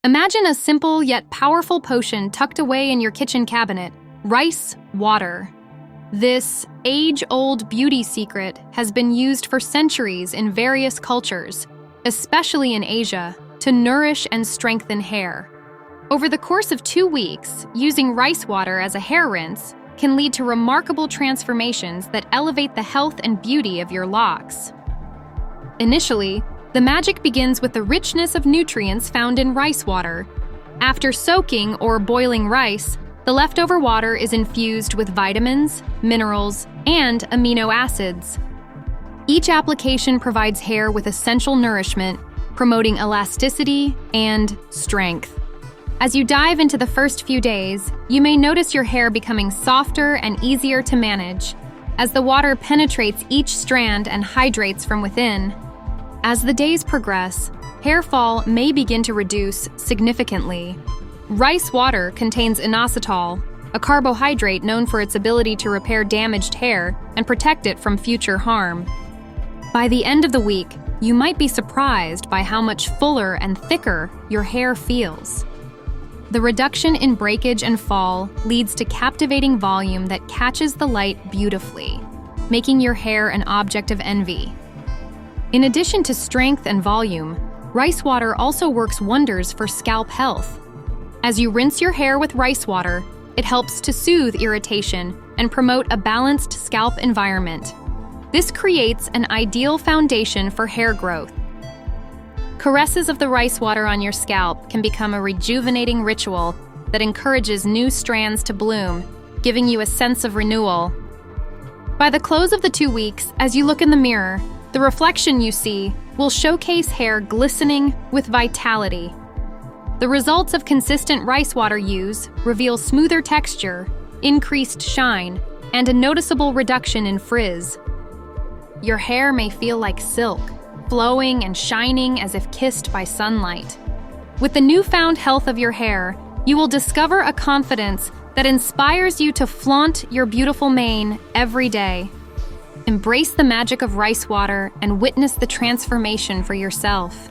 Imagine a simple yet powerful potion tucked away in your kitchen cabinet: rice water. This age-old beauty secret has been used for centuries in various cultures, especially in Asia, to nourish and strengthen hair. Over the course of 2 weeks, using rice water as a hair rinse can lead to remarkable transformations that elevate the health and beauty of your locks. Initially, the magic begins with the richness of nutrients found in rice water. After soaking or boiling rice, the leftover water is infused with vitamins, minerals, and amino acids. Each application provides hair with essential nourishment, promoting elasticity and strength. As you dive into the first few days, you may notice your hair becoming softer and easier to manage, as the water penetrates each strand and hydrates from within. As the days progress, hair fall may begin to reduce significantly. Rice water contains inositol, a carbohydrate known for its ability to repair damaged hair and protect it from future harm. By the end of the week, you might be surprised by how much fuller and thicker your hair feels. The reduction in breakage and fall leads to captivating volume that catches the light beautifully, making your hair an object of envy. In addition to strength and volume, rice water also works wonders for scalp health. As you rinse your hair with rice water, it helps to soothe irritation and promote a balanced scalp environment. This creates an ideal foundation for hair growth. Caresses of the rice water on your scalp can become a rejuvenating ritual that encourages new strands to bloom, giving you a sense of renewal. By the close of the 2 weeks, as you look in the mirror, the reflection you see will showcase hair glistening with vitality. The results of consistent rice water use reveal smoother texture, increased shine, and a noticeable reduction in frizz. Your hair may feel like silk, flowing and shining as if kissed by sunlight. With the newfound health of your hair, you will discover a confidence that inspires you to flaunt your beautiful mane every day. Embrace the magic of rice water and witness the transformation for yourself.